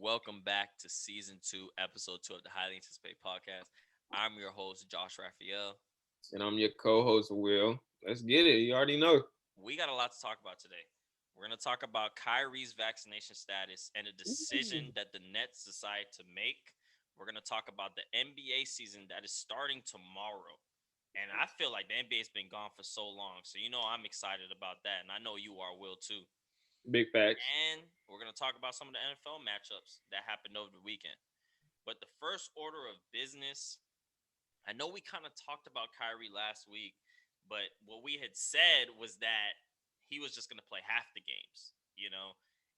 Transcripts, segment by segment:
welcome back to season 2, episode 2 of the Highly Anticipated Podcast. I'm your host, Josh Raphael. And I'm your co-host, Will. Let's get it. You already know. We got a lot to talk about today. We're going to talk about Kyrie's vaccination status and a decision that the Nets decide to make. We're going to talk about the NBA season that is starting tomorrow. And I feel like the NBA's been gone for so long. So, I'm excited about that. And I know you are, Will, too. Big facts. And we're going to talk about some of the NFL matchups that happened over the weekend. But the first order of business, I know we kind of talked about Kyrie last week, but what we had said was that he was just going to play half the games.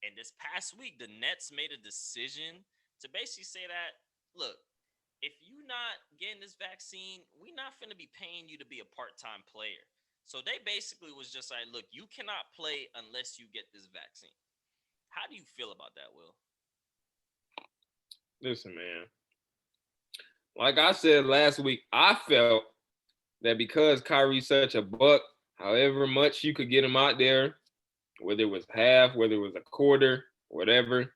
And this past week, the Nets made a decision to basically say that, look, if you're not getting this vaccine, we're not going to be paying you to be a part-time player. So they basically was just like, look, you cannot play unless you get this vaccine. How do you feel about that, Will? Listen, man. Like I said last week, I felt that because Kyrie's such a buck, however much you could get him out there, whether it was half, whether it was a quarter, whatever,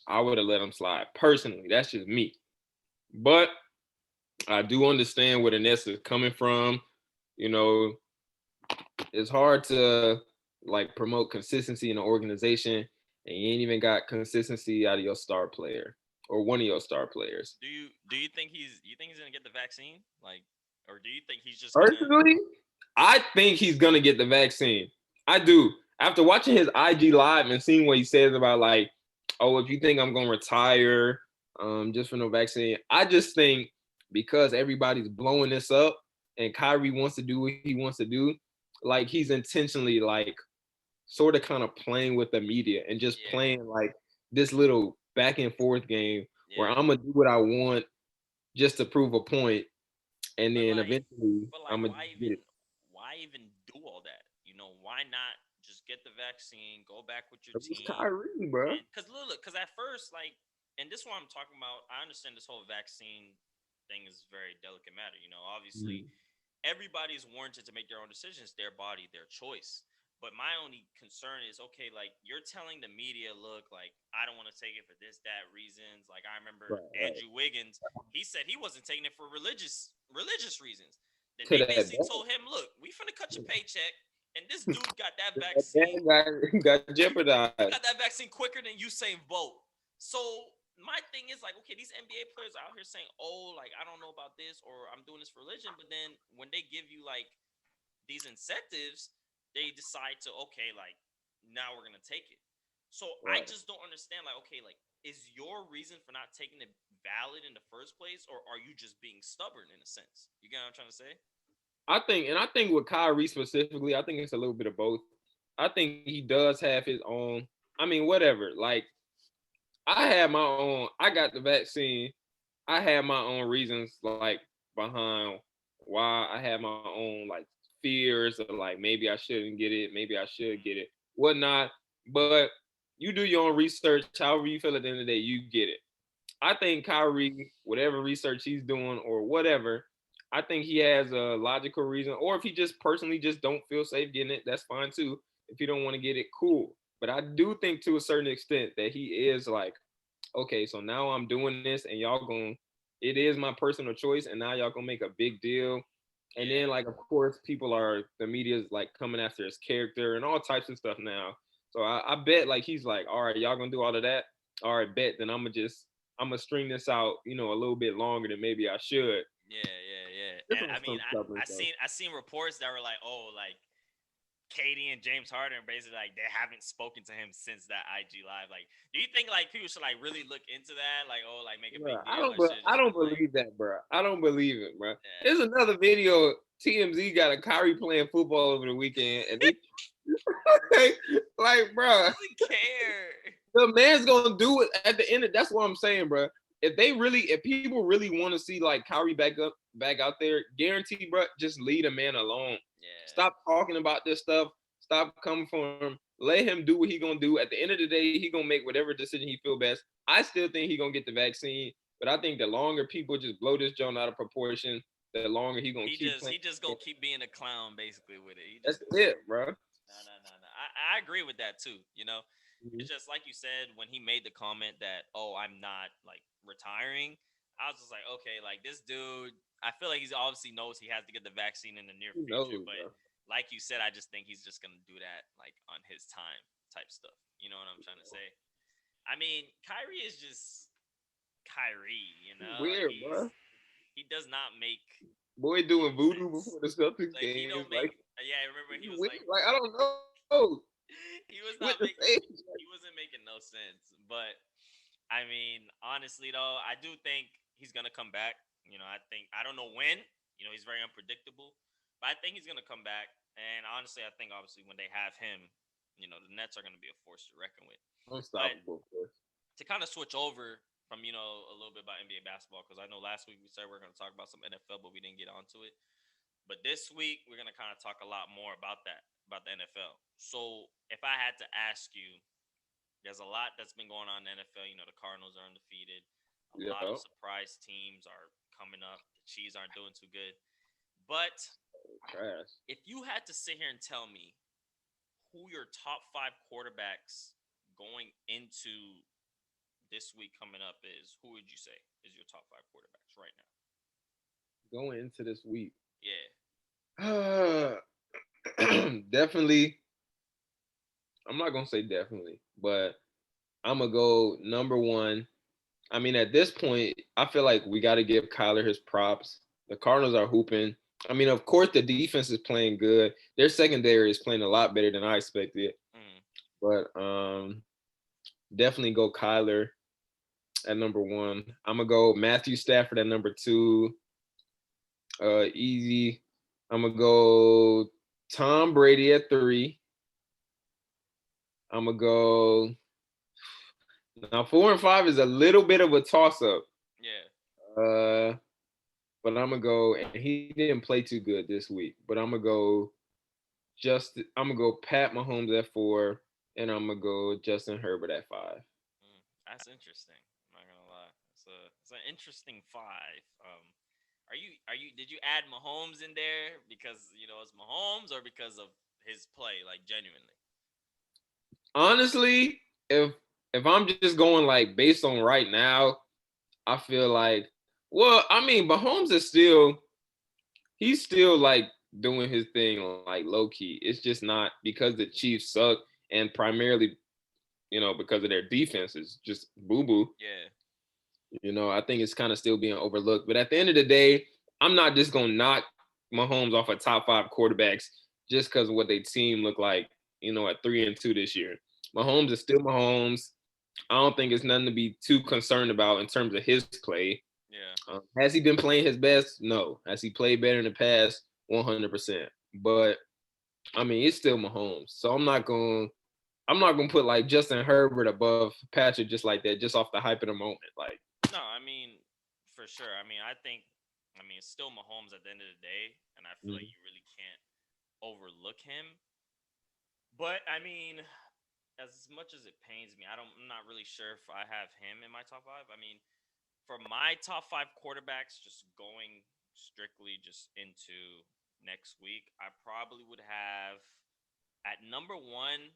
I would have let him slide. Personally, that's just me. But I do understand where the Nets is coming from. You know, it's hard to like promote consistency in an organization and you ain't even got consistency out of your star player or one of your star players. Do you think he's gonna get the vaccine? Like, or do you think he's just gonna? Personally, I think he's gonna get the vaccine. I do. After watching his IG live and seeing what he says about like, oh, if you think I'm gonna retire, just for no vaccine, I just think because everybody's blowing this up and Kyrie wants to do what he wants to do, like he's intentionally like sort of kind of playing with the media and just Yeah, playing like this little back and forth game where yeah. I'm gonna do what I want just to prove a point, and But then like, eventually but like, I'm gonna why get even it. why even do all that? Why not just get the vaccine, go back with your It was team, Kyrie, bro. and because at first, like, and this is what I'm talking about. I understand this whole vaccine thing is very delicate matter. Obviously Mhm. everybody's warranted to make their own decisions, their body, their choice. But my only concern is, okay, like you're telling the media, look, like I don't want to take it for this, that reasons. Like I remember Right, right. Andrew Wiggins, he said he wasn't taking it for religious reasons. Then To they that basically bad, told him, look, we finna cut your paycheck, and this dude got that that vaccine. bad got He jeopardized. got that vaccine quicker than Usain Bolt. So my thing is like, okay, these NBA players are out here saying, oh, like I don't know about this, or I'm doing this for religion, but then when they give you like these incentives, they decide to, okay, like now we're gonna take it. So I Right. just don't understand, like, okay, like is your reason for not taking it valid in the first place, or are you just being stubborn in a sense? You get what I'm trying to say? I think with Kyrie specifically, I think it's a little bit of both. I think he does have his own. I mean, whatever. Like I had my own. I got the vaccine. I had my own reasons like behind why I had my own like fears of like maybe I shouldn't get it, maybe I should get Mm-hmm. it, whatnot. But you do your own research. However you feel at the end of the day, you get it. I think Kyrie, whatever research he's doing or whatever, I think he has a logical reason. Or if he just personally just don't feel safe getting it, that's fine too. If you don't want to get it, cool. But I do think to a certain extent that he is like, okay, so now I'm doing this and y'all going it is my personal choice and now y'all gonna make a big deal. And then Yeah. like of course people are the media's like coming after his character and all types of stuff now. So I bet like he's like, all right, y'all gonna do all of that. All right, bet. Then I'm gonna string this out, a little bit longer than maybe I should. Yeah. Just And on I some mean, stubborn I stuff. seen reports that were like, oh, like Katie and James Harden basically like they haven't spoken to him since that IG live. Like, do you think like people should like really look into that? Like, oh, like make a Bro, big deal, or should it I just don't been like, believe that, bro. I don't believe it, bro. There's yeah, another video. TMZ got a Kyrie playing football over the weekend, and they like, he bro, doesn't care. the man's gonna do it at the end. That's what I'm saying, bro. If people really want to see like Kyrie back out there, guarantee, bro, just leave a man alone. Yeah, Stop talking about this stuff. Stop coming for him. Let him do what he gonna do. At the end of the day, he gonna make whatever decision he feel best. I still think he gonna get the vaccine, but I think the longer people just blow this joint out of proportion, the longer he gonna keep playing. he just gonna keep being a clown basically with it. He That's just gonna it, keep. bro. No. I agree with that too. It's just like you said when he made the comment that, "Oh, I'm not like retiring." I was just like, okay, like this dude. I feel like he's obviously knows he has to get the vaccine in the near Who future, knows, but bro? like you said, I just think he's just gonna do that like on his time type stuff. You know what I'm trying to say? I mean, Kyrie is just Kyrie. Like Weird, bro. he does not make Boy doing voodoo sense. before the Celtics Like he games. don't make. Like, Yeah, I remember he was weird. like Like I don't know. he was With not the making stage. he wasn't making no sense. But I mean, honestly though, I do think he's gonna come back. I don't know when. He's very unpredictable, but I think he's gonna come back. And honestly, I think obviously when they have him, the Nets are gonna be a force to reckon with. But Unstoppable, of course. to kind of switch over from a little bit about NBA basketball, because I know last week we said we are going to talk about some NFL, but we didn't get onto it. But this week we're going to kind of talk a lot more about the NFL. So if I had to ask you, there's a lot that's been going on in the NFL. The Cardinals are undefeated. A lot of Yeah. surprise teams are coming up. The Chiefs aren't doing too good. But Trash. if you had to sit here and tell me who your top five quarterbacks going into this week coming up is, who would you say is your top five quarterbacks right now? Going into this week. Yeah. Definitely. I'm not gonna say definitely, but I'm gonna go number one. I mean, at this point, I feel like we got to give Kyler his props. The Cardinals are hooping. I mean, of course, the defense is playing good. Their secondary is playing a lot better than I expected. Mm. But definitely go Kyler at number one. I'm gonna go Matthew Stafford at number two. Easy. I'm gonna go Tom Brady at three. I'm gonna go now. 4 and 5 is a little bit of a toss up. Yeah. Uh, but I'm gonna go, and he didn't play too good this week. But I'm gonna go I'm gonna go Pat Mahomes at four, and I'm gonna go Justin Herbert at five. That's interesting. I'm not gonna lie. It's an interesting five. Are you did you add Mahomes in there because it's Mahomes or because of his play, like genuinely? Honestly, if I'm just going like based on right now, I feel like, well, I mean, Mahomes is still he's still like doing his thing like low key. It's just not because the Chiefs suck and primarily, because of their defense is just boo boo. Yeah. I think it's kind of still being overlooked. But at the end of the day, I'm not just gonna knock Mahomes off of top five quarterbacks just because of what they team look like, at 3-2 this year. Mahomes is still Mahomes. I don't think it's nothing to be too concerned about in terms of his play. Yeah. Has he been playing his best? No. Has he played better in the past? 100%. But I mean, it's still Mahomes. So I'm not gonna put like Justin Herbert above Patrick just like that, just off the hype of the moment. Like, No, I mean, for sure. I mean, it's still Mahomes at the end of the day, and I feel like mm, you really can't overlook him. But I mean, as much as it pains me, I'm not really sure if I have him in my top five. I mean, for my top five quarterbacks, just going strictly just into next week, I probably would have at number one.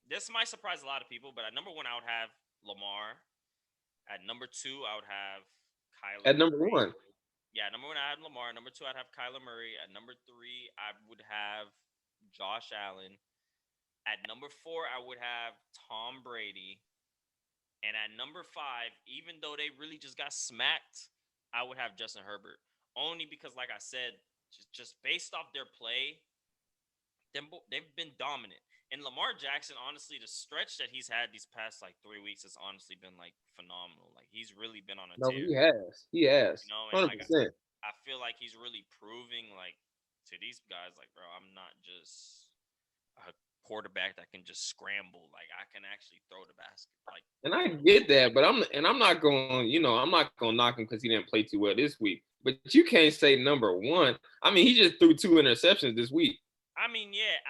This might surprise a lot of people, but at number one, I would have Lamar. At number two, I would have Kyler at number Murray. one. Yeah, number one, I had Lamar. Number two, I'd have Kyler Murray. At number three, I would have Josh Allen. At number four, I would have Tom Brady. And at number five, even though they really just got smacked, I would have Justin Herbert. Only because, like I said, just based off their play, they've been dominant. And Lamar Jackson, honestly, the stretch that he's had these past like 3 weeks has honestly been like phenomenal. Like he's really been on a No, tear, he has. He has. and like 100%. I feel like he's really proving like to these guys, like, bro, I'm not just a quarterback that can just scramble. Like I can actually throw the basket. Like, And I get that, but I'm not going, I'm not going to knock him because he didn't play too well this week. But you can't say number one. I mean, he just threw two interceptions this week. I mean, yeah,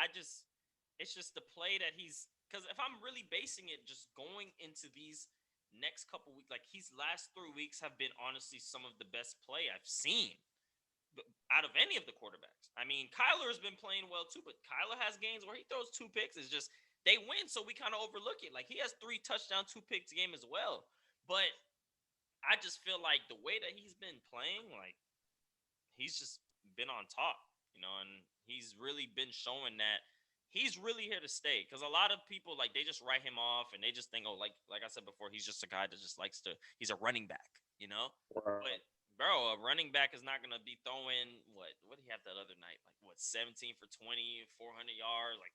it's just the play that he's, because if I'm really basing it just going into these next couple weeks, like his last 3 weeks have been honestly some of the best play I've seen out of any of the quarterbacks. I mean, Kyler has been playing well too, but Kyler has games where he throws two picks. It's just they win, so we kind of overlook it. Like he has 3 touchdowns, 2 picks a game as well. But I just feel like the way that he's been playing, like he's just been on top, and he's really been showing that he's really here to stay. Because a lot of people like they just write him off and they just think, oh, like I said before, he's just a guy that just likes to. He's a running back. But bro, a running back is not gonna be throwing what he had that other night, like what 17 for 20, 400 yards, like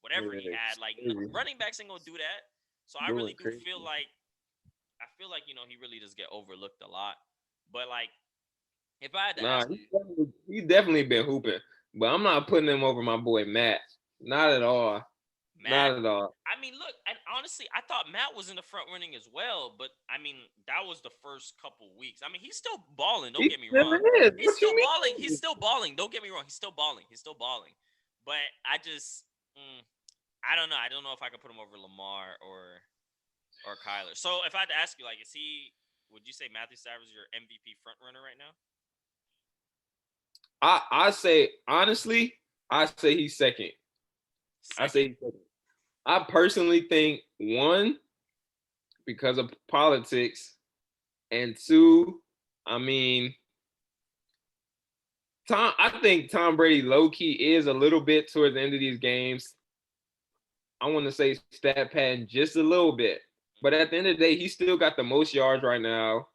whatever he had. Like running backs ain't gonna do that. So I really do feel like he really does get overlooked a lot. But like if I had to Nah, ask you, he's definitely been hooping, but I'm not putting him over my boy Matt. Not at all. Matt, Not at all. I mean, look, and honestly, I thought Matt was in the front running as well, but I mean, that was the first couple weeks. I mean, he's still balling. Don't He get me still wrong. is. He's What still you balling. He's mean? still balling. Don't get me wrong. He's still balling. He's still balling. But I just, I don't know. I don't know if I could put him over Lamar or Kyler. So if I had to ask you, like, is he? Would you say Matthew Stafford is your MVP front runner right now? I say honestly, I say he's second. I say Second. he's second. I personally think one, because of politics, and two, I mean, I think Tom Brady low key is a little bit towards the end of these games. I want to say stat padding just a little bit, but at the end of the day, he still got the most yards right now,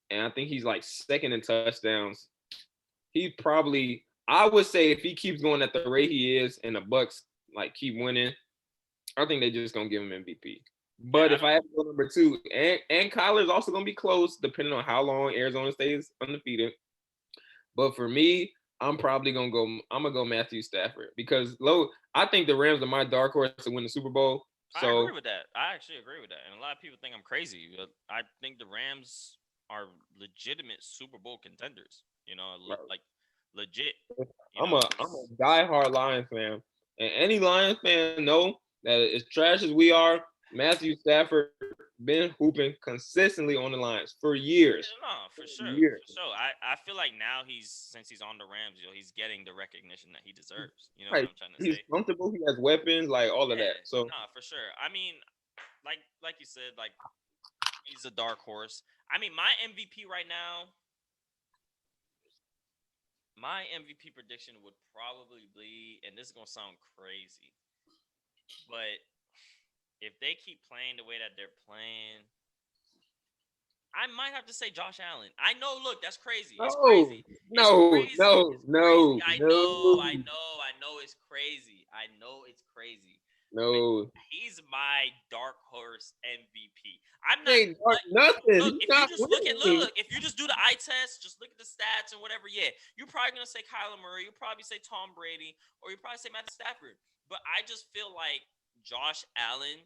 and I think he's like second in touchdowns. He probably, I would say, if he keeps going at the rate he is, and the Bucks like keep winning, I think they're just gonna give him MVP. Yeah, But if I have to go number two, and Kyler's also gonna be close, depending on how long Arizona stays undefeated. But for me, I'm probably gonna go. I'm gonna go Matthew Stafford because I think the Rams are my dark horse to win the Super Bowl. I agree So with that. I actually agree with that. And a lot of people think I'm crazy, but I think the Rams are legitimate Super Bowl contenders. Like legit. I'm a diehard Lions fan, and any Lions fan know that as trash as we are, Matthew Stafford been hooping consistently on the Lions for years. No, for sure, Years. for sure. I feel like now since he's on the Rams, he's getting the recognition that he deserves. You know what Right. I'm trying to He's say? comfortable. He has weapons, like all of Yeah, that. So no, for sure. I mean, like you said, like he's a dark horse. I mean, my MVP prediction would probably be, and this is gonna sound crazy, but if they keep playing the way that they're playing, I might have to say Josh Allen. I know, look, that's crazy. It's no, crazy. It's no, crazy. no, It's crazy. no, I know, I no, know, I know it's crazy. I know it's crazy. But no. he's my dark horse MVP. I'm He not ain't dark like nothing. look, He's if you not just winning. if you just do the eye test, just look at the stats and whatever, yeah, you're probably gonna say Kyler Murray, you'll probably say Tom Brady, or you probably say Matthew Stafford. But I just feel like Josh Allen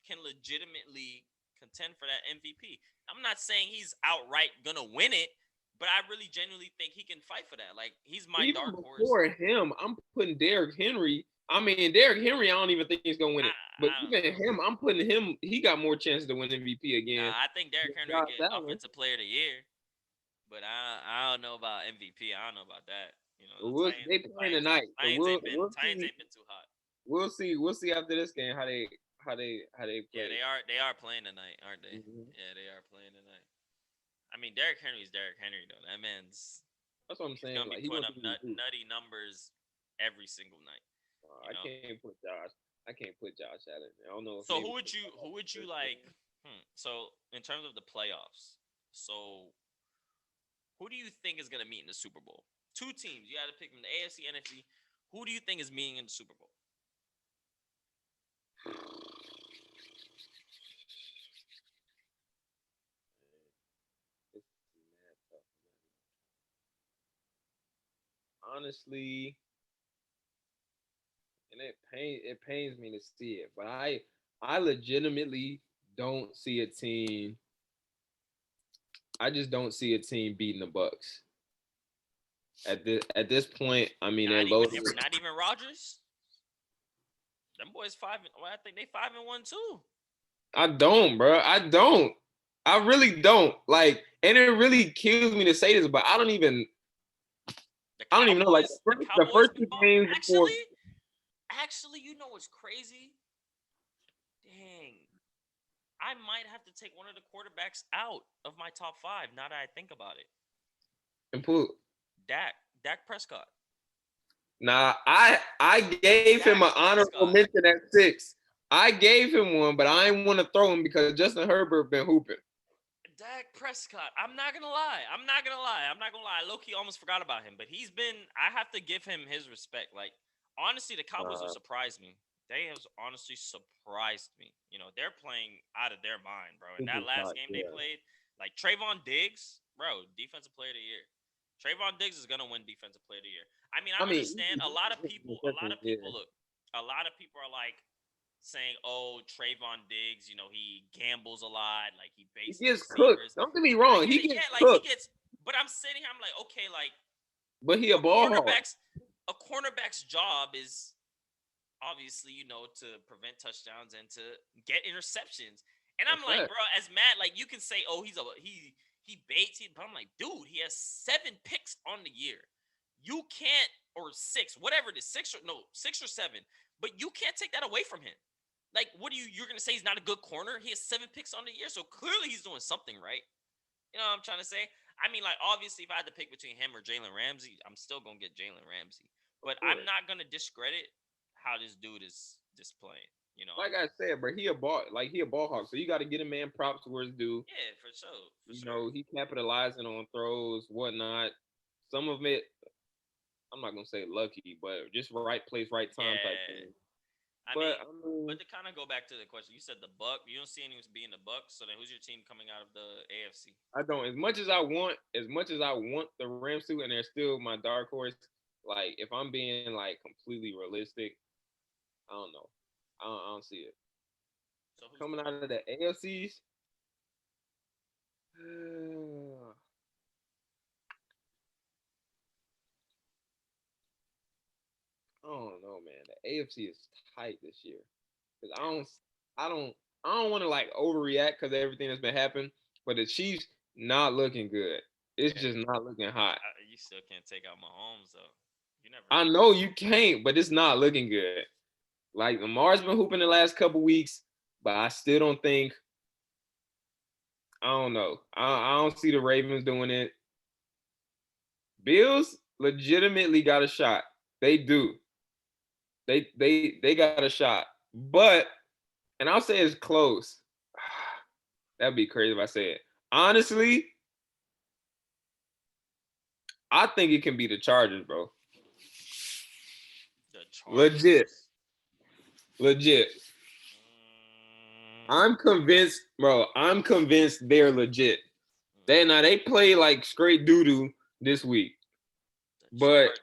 can legitimately contend for that MVP. I'm not saying he's outright gonna win it, but I really genuinely think he can fight for that. Like he's my Even dark horse. before him, I'm putting Derrick Henry. I mean, Derrick Henry, I don't even think he's gonna win it. But I don't even know. him, I'm putting him. He got more chances to win MVP again. Nah, I think Derrick Henry Josh get Allen. offensive player of the year, but I don't know about MVP. I don't know about that. The They playing tonight, so Titans ain't been too hot. we'll see after this game how they Yeah, play. they are playing tonight, aren't they? Mm-hmm. Yeah, they are playing tonight. I mean, Derrick Henry's Derrick Henry though. That man's That's what I'm he's saying. gonna be Like he putting gonna up do. nutty numbers every single night. You I know. can't put Josh. I can't put Josh Allen. I don't know if So maybe. who would you like? So in terms of the playoffs, so who do you think is gonna meet in the Super Bowl? Two teams. You got to pick from the AFC, NFC. Who do you think is meeting in the Super Bowl? Honestly, and it pains me to see it, but I legitimately don't see a team. I just don't see a team beating the Bucks at this point. I mean, they're loaded. Not even Rodgers. Them boys 5. Well, I think they 5-1 too. I don't, bro. I don't. I really don't. Like, and it really kills me to say this, but I don't even. I don't even know. Like The the Cowboys first been two games before. actually, you know what's crazy? I might have to take one of the quarterbacks out of my top five. Now that I think about it, And put Dak Prescott, Nah, I gave him an Dak honorable Prescott. mention at 6. I gave him one, but I didn't want to throw him because Justin Herbert been hooping. Dak Prescott. I'm not gonna lie. I'm not gonna lie. I'm not gonna lie. Low-key almost forgot about him, but he's been. I have to give him his respect. Like honestly, the Cowboys have Uh, surprised me. They have honestly surprised me. You know, they're playing out of their mind, bro. In that last game they yeah. played, like Trayvon Diggs, bro, defensive player of the year. Trayvon Diggs is gonna win defensive player of the year. I mean, I I mean, understand a lot of people. A lot of yeah. people look. A lot of people are like saying, "Oh, Trayvon Diggs, you know, he gambles a lot, like he He baits the gets cooked. receivers." Don't get me I wrong, get he it, gets yeah, like he cooked, gets. But I'm sitting here, I'm like, okay, like but he a a ball hog. cornerback's job is obviously, you know, to prevent touchdowns and to get interceptions. And I'm That's like, that. bro, as Matt, like you can say, oh, he baits it, but I'm like, dude, he has 7 picks on the year. You can't, or six, whatever it is, six or seven, but you can't take that away from him. Like, what are you're gonna say he's not a good corner? He has 7 picks on the year, so clearly he's doing something right. You know what I'm trying to say? I mean, like, obviously, if I had to pick between him or Jalen Ramsey, I'm still gonna get Jalen Ramsey. Of But I'm course. not gonna discredit how this dude is displaying. You know, Like I said, bro, he a ball hog. So you got to get a man props where it's due. yeah, for sure, for You sure. know, he capitalizing on throws, whatnot. Some of it, I'm not gonna say lucky, but just right place, right time type Yeah, thing. I But mean, I mean, but to kind of go back to the question, you said the Buck. You don't see anyone being the Bucks. So then, who's your team coming out of the AFC? I don't. As much as I want the Rams to, and they're still my dark horse. Like, if I'm being like completely realistic, I don't know. I don't see it So who's coming winning? out of the AFCs. I don't know, man. The AFC is tight this year because Yeah, I don't, I don't want to like overreact because of everything that's been happening. But the Chiefs not looking good. It's yeah. just not looking hot. You still can't take out Mahomes though. You never I know. know you can't, but it's not looking good. Like Lamar's been hooping the last couple weeks, but I still don't think. I don't know. I don't see the Ravens doing it. Bills legitimately got a shot. They do. They got a shot. But and I'll say it's close. That'd be crazy if I say it. Honestly, I think it can be the Chargers, bro. The Legit. Chargers. Legit. Mm, I'm convinced, bro. I'm convinced they're legit. mm, They play like straight doo doo this week. the But Chargers.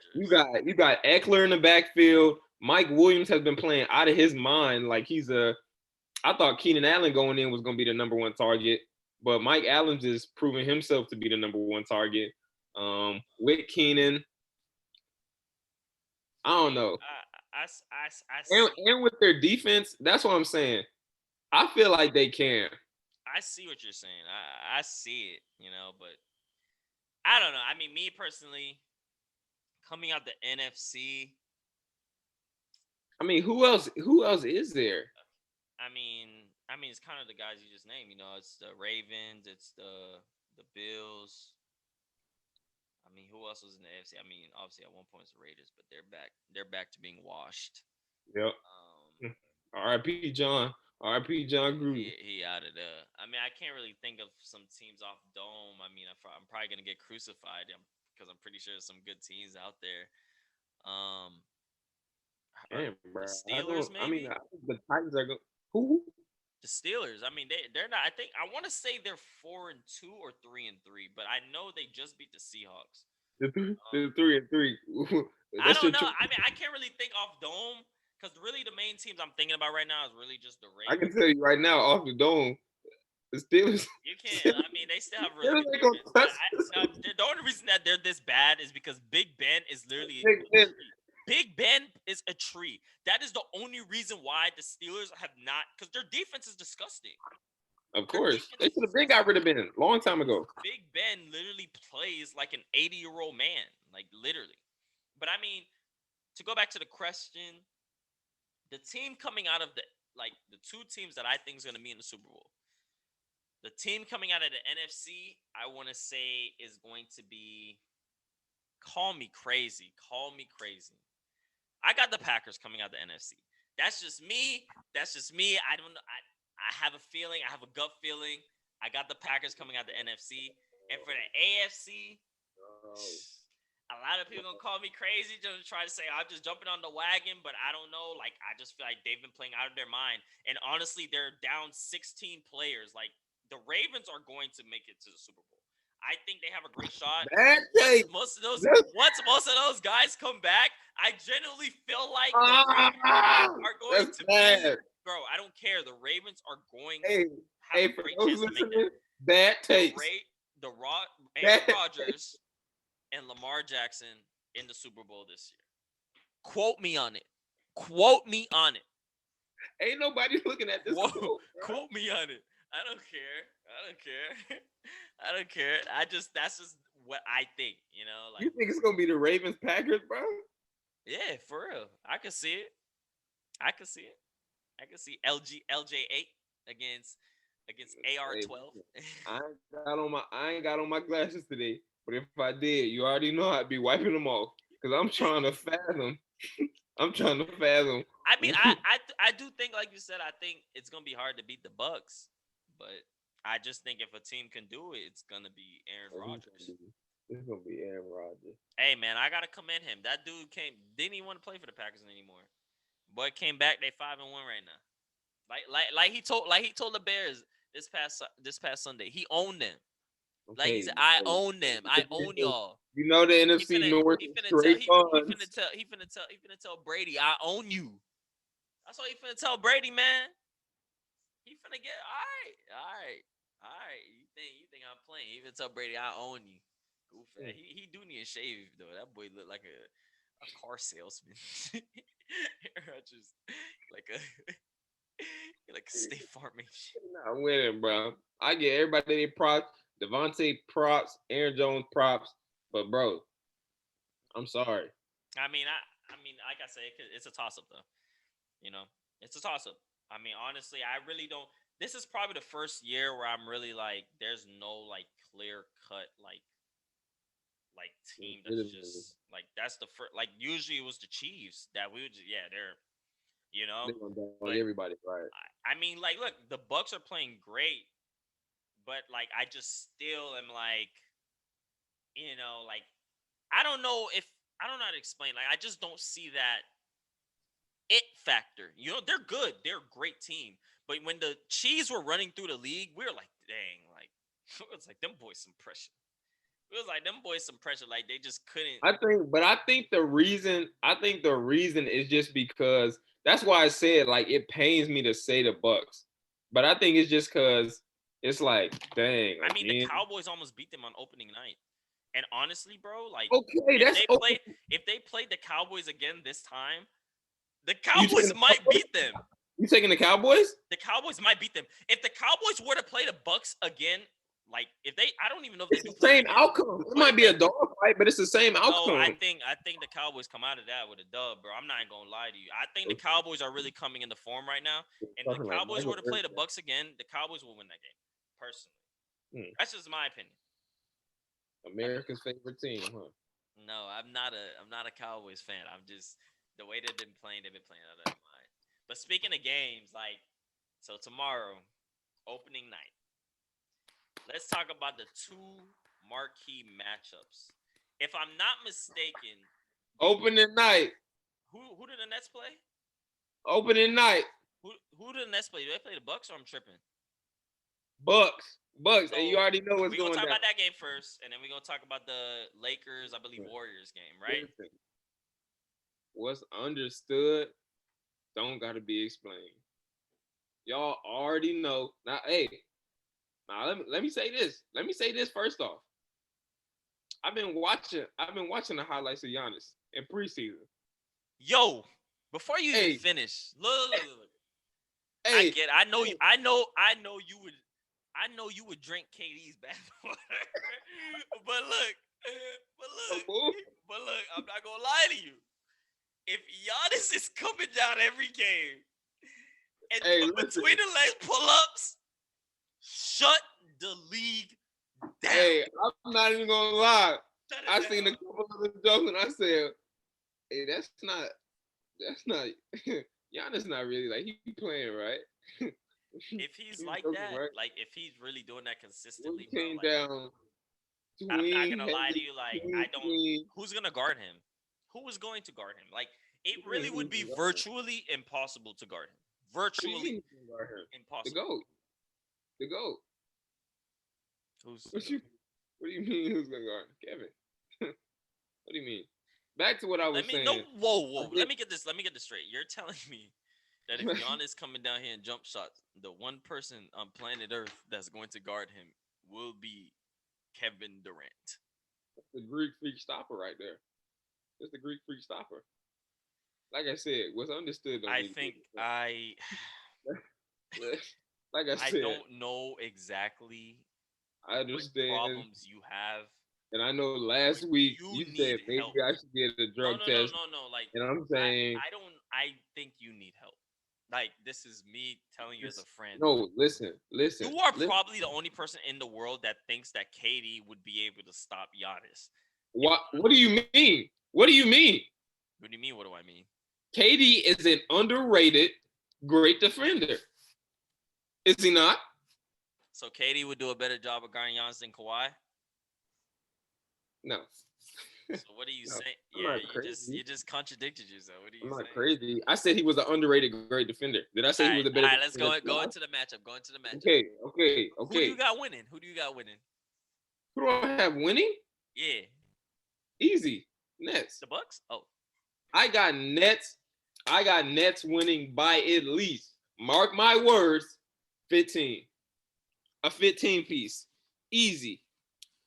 you got Eckler in the backfield. Mike Williams has been playing out of his mind. Like he's a I thought Keenan Allen going in was gonna be the number one target, but Mike Allen's is proving himself to be the number one target. With Keenan, I I don't mean, know. I see. And with their defense, that's what I'm saying. I feel like they can. I see what you're saying. I see it, you know, but I don't know. I mean, me personally, coming out the NFC, I mean, who else is there? it's kind of the guys you just named. You know, it's the Ravens, it's the Bills. I mean, who else was in the AFC? I mean, obviously at one point it's the Raiders, but they're back. They're back to being washed. Yep. Um, R.I.P. John. R.I.P. John Gruden. he out of the. I mean, I can't really think of some teams off dome. I mean, I'm probably gonna get crucified because I'm pretty sure there's some good teams out there. Um, are Damn, bro. the I don't. I Steelers mean, I maybe? think the Titans are going. Who? The Steelers. I mean, they're not. I think I want to say they're 4-2 or 3-3, but I know they just beat the Seahawks. Um, The 3-3. I That's don't your know. choice. I mean, I can't really think off dome because really the main teams I'm thinking about right now is really just the I can Ravens. tell you right now, off the dome, the Steelers. You can't. Steelers, I mean, they still have really Steelers good ain't gonna defense, but touch no, the only reason that they're this bad is because Big Ben is literally Big a Ben. tree. Big Ben is a tree. That is the only reason why the Steelers have not, because their defense is disgusting. Of Their course, defense they is should have been got disgusting. rid of Ben long time ago. Big Ben literally plays like an 80-year-old man, like literally. But I mean, to go back to the question, the team coming out of the two teams that I think is going to be in the Super Bowl. The team coming out of the NFC, I want to say, is going to be. Call me crazy. Call me crazy. I got the Packers coming out the NFC. That's just me. That's just me. I don't know. I have a feeling. I have a gut feeling. I got the Packers coming out the NFC. And for the AFC, Oh, a lot of people gonna call me crazy just to try to say I'm just jumping on the wagon, but I don't know. Like I just feel like they've been playing out of their mind. And honestly, they're down 16 players. Like the Ravens are going to make it to the Super Bowl. I think they have a great shot. bad Once take. most of those That's, once most of those guys come back, I genuinely feel like the Ravens ah, are going that's to be, bad. bro. I don't care. The Ravens are going Hey, have hey, a for great those chance to make that. listening, bad The takes. rate, the raw Bad Aaron Rodgers and Lamar Jackson in the Super Bowl this year. Quote me on it. Quote me on it. Ain't nobody looking at this Quote, quote, quote me on it. I don't care. I don't care. I don't care. That's just what I think, like You think it's gonna be the Ravens Packers, bro? yeah, for real. I can see it. I can see it. I can see LJ8 against Hey, AR12. I ain't got on my glasses today. But if I did, you already know I'd be wiping them off. Cause I'm trying to fathom. I'm trying to fathom. I mean, I do think, like you said, I think it's gonna be hard to beat the Bucks, but I just think if a team can do it, it's gonna be Aaron Rodgers. It's gonna be Aaron Rodgers. Hey man, I gotta commend him. That dude didn't even want to play for the Packers anymore. Boy came back. They 5-1 right now. Like he told the Bears this past Sunday. He owned them. Like he Okay. said, I own them. I own y'all. You know the He NFC finna North he is finna tell straight funds. he finna tell Brady, I own you. That's what he finna tell Brady, man. He finna get all right. You think I'm playing? He finna tell Brady, I own you. Goofy. He do need a shave though. That boy look like a car salesman. Just like a like a State Farm agent. Not winning, bro. I get everybody their props. Devontae props, Aaron Jones props. But bro, I'm sorry. I mean, like I say, it's a toss up though. You know, it's a toss up. I mean, honestly, I really don't. This is probably the first year where I'm really like, there's no like clear cut like team that's Legitimately. just like that's the first. Like usually it was the Chiefs that we would just, yeah, they're you know, They're gonna dog but everybody, right? I mean, like, look, the Bucks are playing great, but like I just still am like, like I don't know if I don't know how to explain. Like I just don't see that it factor. They're good. They're a great team. But when the Chiefs were running through the league, we were like, dang, like it was like them boys some pressure. It was like them boys some pressure. Like they just couldn't. I think the reason is just because that's why I said like it pains me to say the Bucks, but I think it's just because it's like dang I mean, the again. Cowboys almost beat them on opening night. And honestly, bro, like Okay, if that's they okay. played if they played the Cowboys again this time, the You taking Cowboys the might Cowboys? beat them. You taking the Cowboys? The Cowboys might beat them. If the Cowboys were to play the Bucks again, like if they, I don't even know if they It's do the play them same again. outcome. It But might if be a they, dog fight, but it's the same no, I outcome. think I think the Cowboys come out of that with a dub, bro. I'm not even gonna lie to you. I think the Cowboys are really coming into form right now. And the Talking like Cowboys Michael were to play the Irvin. Bucks again, the Cowboys will win that game. Personally, Hmm. that's just my opinion. America's favorite team, huh? No, I'm not a Cowboys fan. I'm just the way they've been playing. They've been playing out of their mind. But speaking of games, like so tomorrow, opening night. Let's talk about the two marquee matchups. If I'm not mistaken, the Opening night. who did the Nets play? Opening night. Who did the Nets play? Do they play the Bucks or I'm tripping? Bucks. Bucks. And you So already know what's we're gonna going talk down. about that game first, and then we're gonna talk about the Lakers, I believe Warriors game, right? Listen, what's understood don't gotta be explained. Y'all already know. Now, hey, now let me say this. Let me say this first off. I've been watching the highlights of Giannis in preseason. Yo, before you even Hey, finish, look. I hey, get. I know you. I know you would. I know you would drink KD's bathwater. but look, but look, but look. I'm not gonna lie to you. If Giannis is coming down every game and hey, doing listen. between the legs pull ups, shut the league down. Hey, I'm not even gonna lie. Shut I it seen a down. couple of the jokes and I said, "Hey, that's not Giannis not really like he playing right." If he's He's like joking, that, right? like if he's really doing that When consistently, he bro, came like down, I'm not swing gonna lie to heavy, you, like I swing, don't. swing. Who's gonna guard him? Who is going to guard him? Like it What do you really mean would who's be gonna guard him? virtually impossible to guard him. What do you Virtually mean who's gonna guard him? The impossible. goat, the goat. Who's What you What do you mean who's gonna guard him? Kevin? What do you mean? Back to what I Let was me no saying. whoa I whoa. did. Let me get this straight. You're telling me that if Giannis coming down here and jump shots, the one person on planet Earth that's going to guard him will be Kevin Durant. The Greek freak stopper right there. That's the Greek freak stopper. Like I said, what's understood don't I need to be think understood. Like I I said, don't know exactly I what understand, problems you have, and I know but last week you you need said maybe help. I should get a No, drug no, no, test, no, no. Like and I'm I saying, I don't I think you need help. Like this is me telling you as a friend. no, listen, listen, You are listen. probably the only person in the world that thinks that KD would be able to stop Giannis. If What do you mean? What do you mean? what do you mean? What do I mean? KD is an underrated great defender. Is he not? So KD would do a better job of guarding Giannis than Kawhi. No, So what are you no, saying? I'm Yeah, not crazy. you just contradicted yourself. What are I'm you not saying? crazy. I said he was an underrated great defender. Did I say he was a better All right. Let's defender than go Kawhi? into the matchup. Go into the matchup. Okay, okay, Who do okay. you got winning? Who do you got winning? Who do I have winning? Yeah, Easy. Nets. the Bucks. Oh, I got Nets. I got Nets winning by at least, mark my words, 15. A 15 piece. Easy.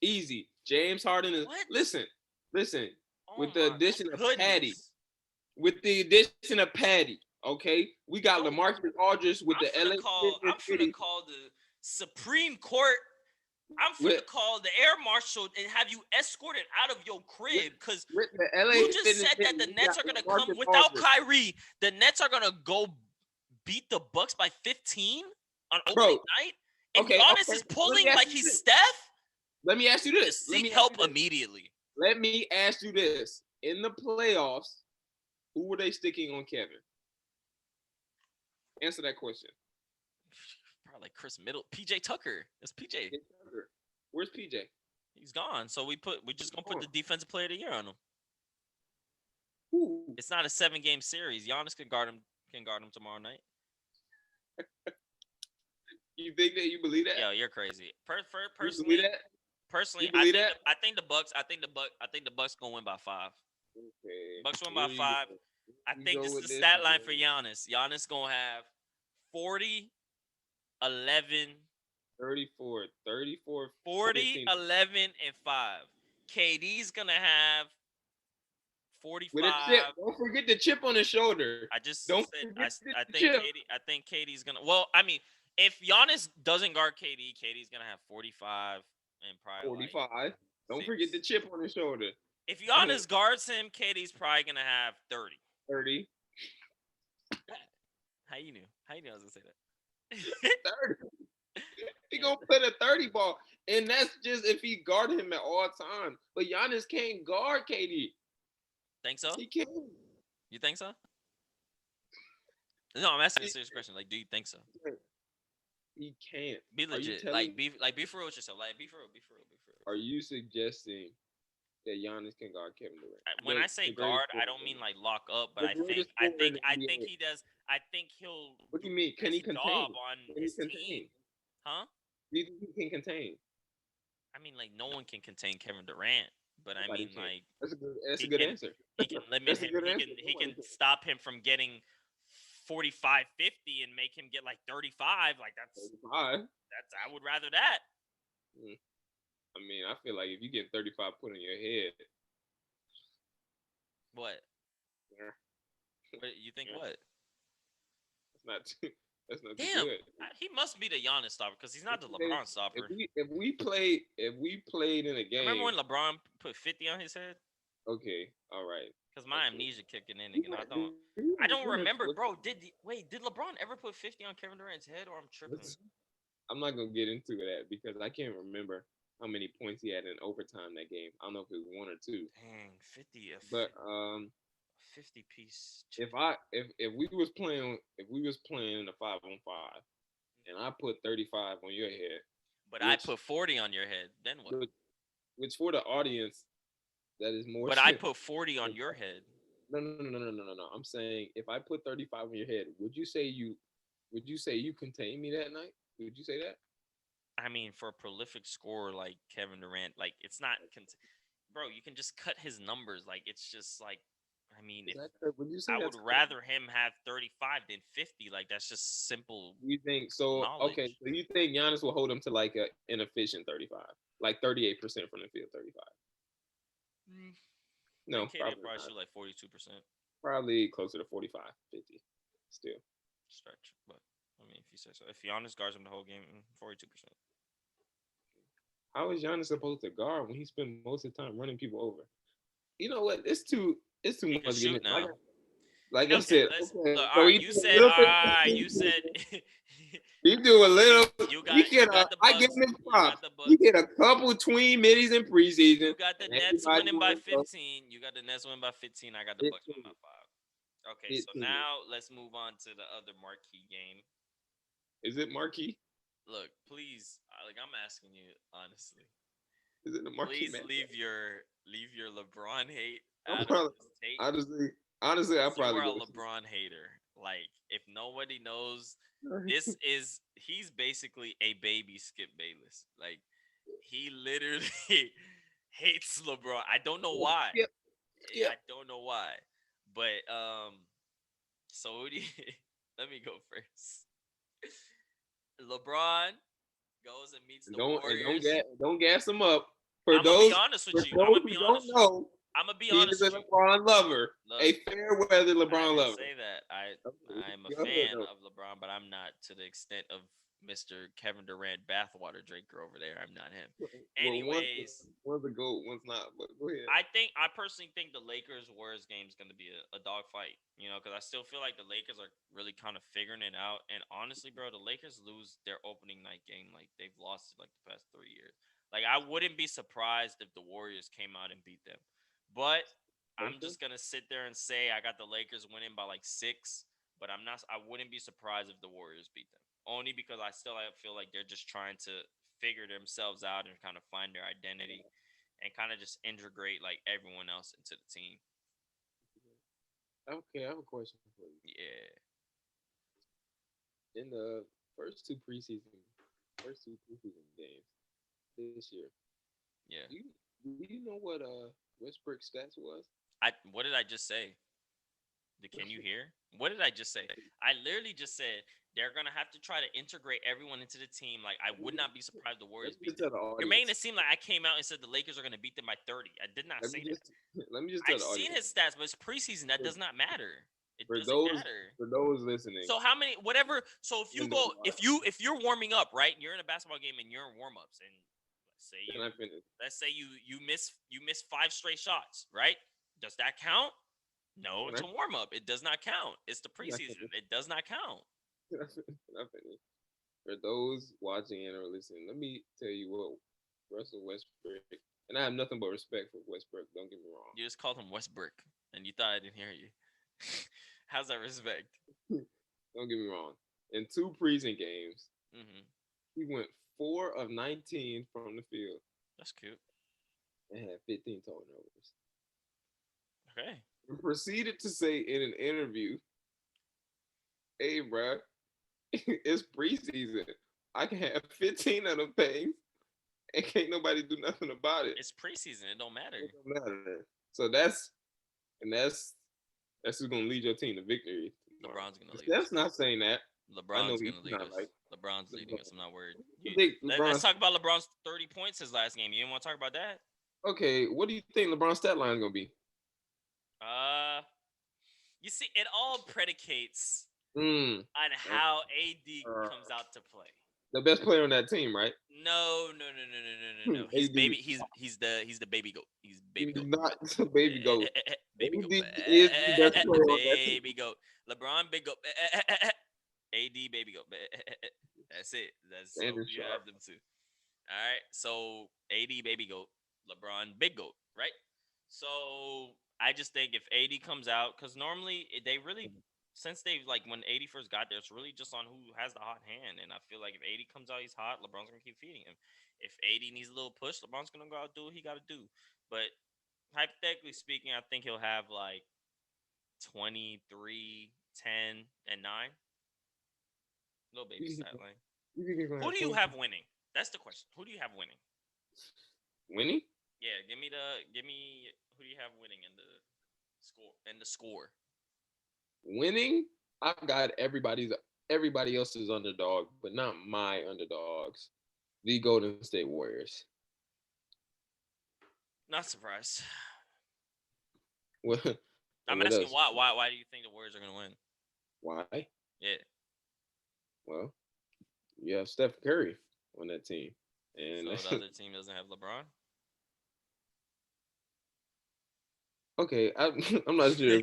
Easy. James Harden is what? listen. Oh With the my addition of Patty. goodness! With the addition of Patty. Okay. We got Don't. LaMarcus Aldridge with the LA I'm finna City. call the Supreme Court. I'm With finna call the air marshal and have you escorted out of your with, crib because with the LA you just Fitness said that City, the we Nets got are gonna come LaMarcus without Aldridge. Kyrie. The Nets are gonna go beat the Bucks by 15 on opening Bro, night, and okay, Giannis okay. is Let me pulling ask like you he's this. Steph. Let me ask you You need to this. Let seek me ask help you this. immediately. Let me ask you this. In the playoffs, who were they sticking on Kevin? Answer that question. Probably like Chris Middle, PJ Tucker. It's PJ. Where's PJ? He's gone. So we just gonna put the defensive player of the year on him. Who? It's not a 7-game series. Giannis can guard him. Can guard him tomorrow night. You think that? You believe that? Yo, you're crazy. You believe that? Personally, You believe that? I think the Bucks. I think the Bucks gonna win by 5. Okay. Bucks win by Here you 5. go. I You think go this is with the this. stat line for Giannis. Giannis gonna have 40, 11, 34, 34, 40, 15. 11, and 5. KD's gonna have With a chip. 45. Don't forget the chip on his shoulder. I just Don't said forget I the think chip. KD's gonna. Well, I mean, if Giannis doesn't guard KD's gonna have 45 and probably 45. like Don't forget 6. the chip on his shoulder. If Giannis guards him, KD's probably gonna have 30. 30. How you knew? How you knew I was gonna say that? 30. He gonna put a 30 ball. And that's just if he guard him at all times. But Giannis can't guard KD. Think so? He can't. You think so? No, I'm asking a serious question. Like, do you think so? He can't. Be Are you legit. telling Be for real with yourself. Like, be for real. Be for real. Be for real. Are you suggesting that Giannis can guard Kevin Durant? When I say guard, I don't mean like lock up, but I think he does. I think he'll. What do you mean? Can he Job contain? on Can he his contain? team, huh? Do you think he can contain? I mean, like no one can contain Kevin Durant, but I Nobody mean, can. like That's a good answer. he can limit That's a him. good He answer. he can stop him from getting 45, 50 and make him get like 35. Like that's 35. I would rather that. I mean, I feel like if you get 35 put in your head, What? yeah, What you think? What? that's not too, that's not too Damn, good. he must be the Giannis stopper because he's not the LeBron stopper. If we played in a game, Remember when LeBron put 50 on his head? okay, all right. Because my amnesia kicking in again. I don't remember, bro. Did LeBron ever put 50 on Kevin Durant's head, or I'm tripping? I'm not gonna get into that because I can't remember how many points he had in overtime that game. I don't know if it was one or two. Dang, 50 But 50 piece if chip. I if we was playing in a 5-on-5 and I put 35 on your head, But I which put 40 on your head. Then what? which, which for the audience that is more But I put 40 on your head. no. I'm saying if I put 35 on your head, would you say you contained me that night? Would you say that? I mean, for a prolific scorer like Kevin Durant, like it's not, bro. You can just cut his numbers. Like it's just like, I mean, Is if that would you say I would that's correct? rather him have 35 than 50. Like that's just simple You think so? Okay, knowledge. so you think Giannis will hold him to like an inefficient 35, like 38% from the field, 35? Mm. I No, think KD will probably probably not. shoot like 42% Probably closer to 45, 50. Still, stretch. But I mean, if you say so, if Giannis guards him the whole game, 42%. how is Giannis supposed to guard when he spent most of the time running people over? You know what? It's too He much could getting it. shoot now. Like I Okay, said, let's okay. look. So All right, you you do a said. little bit. All right, you said. You do a you little. you He got can. the I give Bucks. him his You got props. the He Bucks. hit a couple tween middies in preseason, You got the and Nets everybody winning by want to go 15. You got the Nets winning by 15. I got the Bucks winning by 15. 5. Okay, so 15. now let's move on to the other marquee game. Is it marquee? Look, please, like I'm asking you honestly, Is it a marquee please match? leave your LeBron hate I'm out of probably this tape honestly, honestly, I because you probably are a go. LeBron hater. Like, if nobody knows, he's basically a baby Skip Bayless. Like, he literally hates LeBron. I don't know why. Skip, I skip. don't know why. But so who do you, let me go first. LeBron goes and meets And the don't Warriors. get don't gas him up. For I'm gonna be those honest for with you. I'm those gonna who be don't honest with you. know, I'm gonna be he honest is a with you. LeBron lover, Look, a fair weather I LeBron didn't lover. say that. Okay, I'm a go ahead fan though. of LeBron, but I'm not to the extent of Mr. Kevin Durant bathwater drinker over there. I'm not him. Well, Anyways, one's a goat, one's not. But go ahead. I personally think the Lakers Warriors game is going to be a dog fight. You know, because I still feel like the Lakers are really kind of figuring it out. And honestly, bro, the Lakers lose their opening night game like they've lost it like the past 3 years. Like I wouldn't be surprised if the Warriors came out and beat them, but I'm Okay. just gonna sit there and say I got the Lakers winning by like 6. But I'm not. I wouldn't be surprised if the Warriors beat them. Only because I feel like they're just trying to figure themselves out and kind of find their identity and kind of just integrate like everyone else into the team. Okay, I have a question for you. Yeah, In the first two preseason, first two preseason games this year, yeah. do you know what Westbrook stats was? What did I just say? Can you hear? What did I just say? I literally just said they're gonna have to try to integrate everyone into the team. Like I Let me would just, not be surprised the let Warriors me beat just them. tell the You're audience. making it seem like I came out and said the Lakers are gonna beat them by 30. I did not Let me say that. just let me just tell I've the seen audience. his stats, but it's preseason. That For, does not matter. It for doesn't those matter. for those listening, So how many whatever so if you and go those watching, if you're warming up, right? You're in a basketball game and you're in warm-ups and let's say can you I finish? let's say you miss 5 straight shots, right? Does that count? No, Can it's I, a warm-up. It does not count. It's the can I preseason. finish? It does not count. Can I finish? For those watching and or listening, let me tell you what Russell Westbrook, and I have nothing but respect for Westbrook. Don't get me wrong. You just called him Westbrook and you thought I didn't hear you. How's that respect? Don't get me wrong. In two preseason games, Mm-hmm. he went 4 of 19 from the field That's cute. and had 15 turnovers. Okay. And proceeded to say in an interview, "Hey, bro, it's preseason. I can have 15 of them things, and can't nobody do nothing about it. It's preseason. It don't matter. It don't matter." So and that's who's gonna lead your team to victory tomorrow. LeBron's gonna lead Steph's us. not saying that. I know LeBron's he's gonna lead not us. right. LeBron's leading us. LeBron. I'm not worried. I think Let's LeBron's talk about LeBron's 30 points his last game. You didn't want to talk about that? okay. What do you think LeBron's stat line is gonna be? Uh, you see, it all predicates Mm, on how AD uh, comes out to play. the best player on that team, right? No, no, no, no, no, no, no, no. He's AD. baby. He's the baby goat. He's baby He's goat. not a baby goat. Baby goat. AD is the best player on that team. Baby goat. LeBron big goat. AD, baby goat. That's it. That's so Sanders you sharp. have them too. All right. So AD, baby goat. LeBron, big goat. Right. So I just think if AD comes out, because normally they really, since they've like when AD first got there, it's really just on who has the hot hand. And I feel like if AD comes out, he's hot. LeBron's gonna keep feeding him. If AD needs a little push, LeBron's gonna go out and do what he got to do. But hypothetically speaking, I think he'll have like 23, 10, and 9. Little baby You stat line. think he's gonna Who have do you 20 have winning? That's the question. Who do you have winning? winning? Yeah, give me who do you have winning in the score. Winning? I got everybody else's underdog, but not my underdogs. The Golden State Warriors. Not surprised. What? I'm What asking else? why do you think the Warriors are gonna win? Why? Yeah. Well, you have Steph Curry on that team, and So the other team doesn't have LeBron. okay, I'm not sure.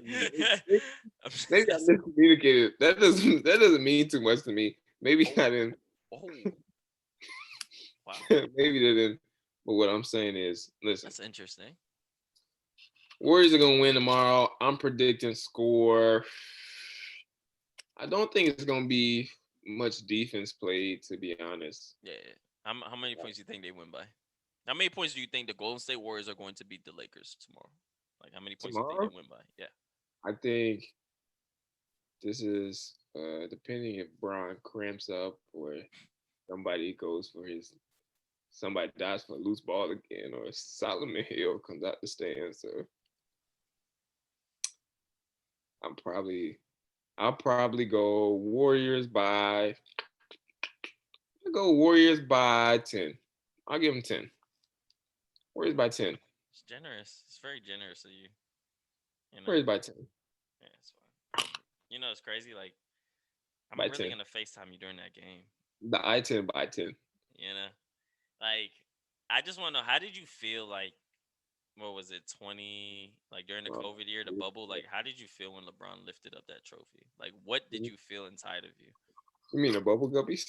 I'm just Maybe I asking. miscommunicated. That doesn't mean too much to me. Maybe Oh, I didn't. oh, wow. Maybe they didn't. But what I'm saying is, listen, That's interesting. Warriors are gonna win tomorrow. I'm predicting score. I don't think it's gonna be much defense played, to be honest. Yeah. How many points do you think they win by? How many points do you think the Golden State Warriors are going to beat the Lakers tomorrow? Like how many points do you think Tomorrow, they win by? Yeah. I think this is depending if Braun cramps up or somebody dies for a loose ball again, or Solomon Hill comes out the stand. So I'm probably I'll probably go Warriors by I'll go Warriors by 10. I'll give them 10. Warriors by 10. It's generous. It's very generous of you. You know. Warriors by 10. Yeah, it's fine. You know, it's crazy. Like I'm By really 10. gonna FaceTime you during that game. The I-10 by 10. You know, like I just want to know how did you feel like what was it 20 like during the Well, COVID year the bubble like how did you feel when LeBron lifted up that trophy like what did you you feel inside of mean the bubble guppies?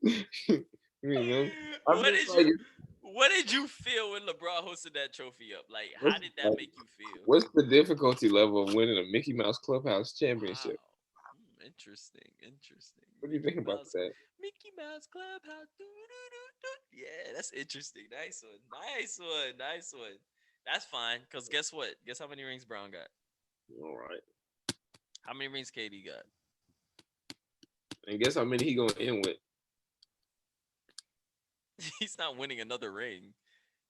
you? You mean them? I what feel did like you what did you feel when LeBron hosted that trophy up? Like how what's, did that like, make you feel? what's the difficulty level of winning a Mickey Mouse Clubhouse Wow. championship? Interesting. What do you think about that? Mickey Mouse Clubhouse. Yeah, that's interesting. Nice one. Nice one. Nice one. That's fine. Cause guess what? Guess how many rings Brown got? All right. How many rings KD got? And guess how many he gonna end with? He's not winning another ring.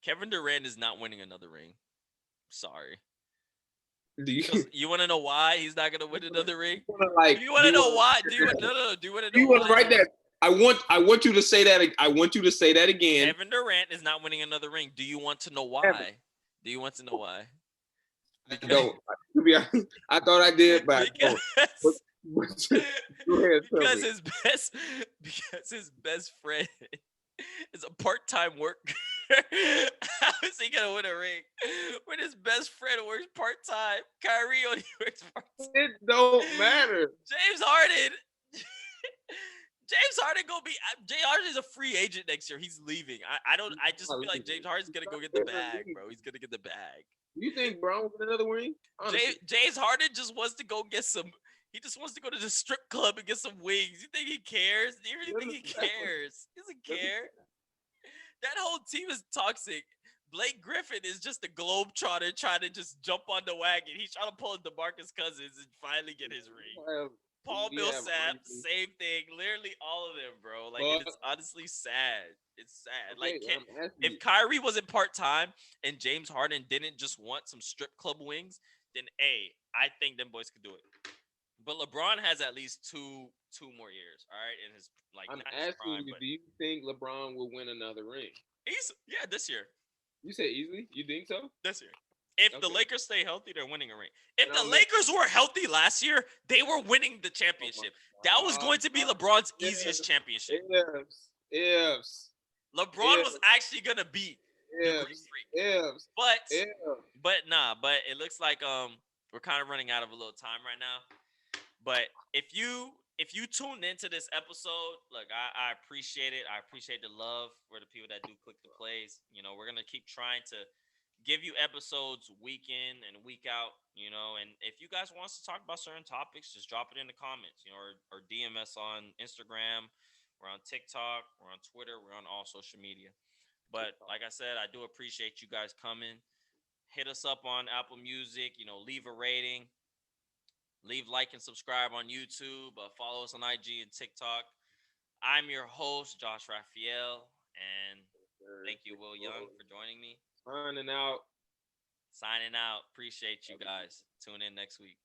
Kevin Durant is not winning another ring. Sorry. Do you Because you want to know why he's not gonna win another ring? like? Do you want to know why? Do you no? Do you want to Do know you want to why? write that? I want you to say that. I want you to say that again. Kevin Durant is not winning another ring. Do you want to know why? Do you want to know why? I don't. To be honest, I thought I did, but I don't. Because Go ahead, tell because me. his best friend is a part-time worker. How is he gonna win a ring when his best friend works part-time? Kyrie only works part-time. It don't matter. James Harden. James Harden gonna be. James Harden is a free agent next year. He's leaving. I don't. I just feel like James Harden's gonna go get the bag, bro. He's gonna get the bag. You think Brown will get another ring? Honestly. James Harden just wants to go get some. He just wants to go to the strip club and get some wings. You think he cares? Do you really think he cares? He doesn't care. That whole team is toxic. Blake Griffin is just a globetrotter trying to just jump on the wagon. He's trying to pull DeMarcus Cousins and finally get his ring. Paul Millsap, same thing. Literally all of them, bro. Like, and it's honestly sad. It's sad. Okay, Like, if Kyrie wasn't part-time and James Harden didn't just want some strip club wings, then I think them boys could do it. But LeBron has at least two more years, all right, in his I'm not asking his prime, you, but do you think LeBron will win another ring? this year. You said easily? You think so? This year. If the Okay. Lakers stay healthy, they're winning a ring. If And the Lakers were healthy last year, they were winning the championship. That was going to be LeBron's easiest championship. Ifs. LeBron was actually gonna beat the Greek Freak. But it looks like we're kind of running out of a little time right now. But if you tuned into this episode, look, I appreciate it. I appreciate the love for the people that do click the plays. We're gonna keep trying to give you episodes week in and week out. And if you guys want us to talk about certain topics, just drop it in the comments. Or DM us on Instagram. We're on TikTok. We're on Twitter. We're on all social media. But like I said, I do appreciate you guys coming. Hit us up on Apple Music. Leave a rating. Leave like and subscribe on YouTube. Follow us on IG and TikTok. I'm your host, Josh Raphael, and thank you, Will Young, for joining me. Signing out. Signing out. Appreciate you guys. Tune in next week.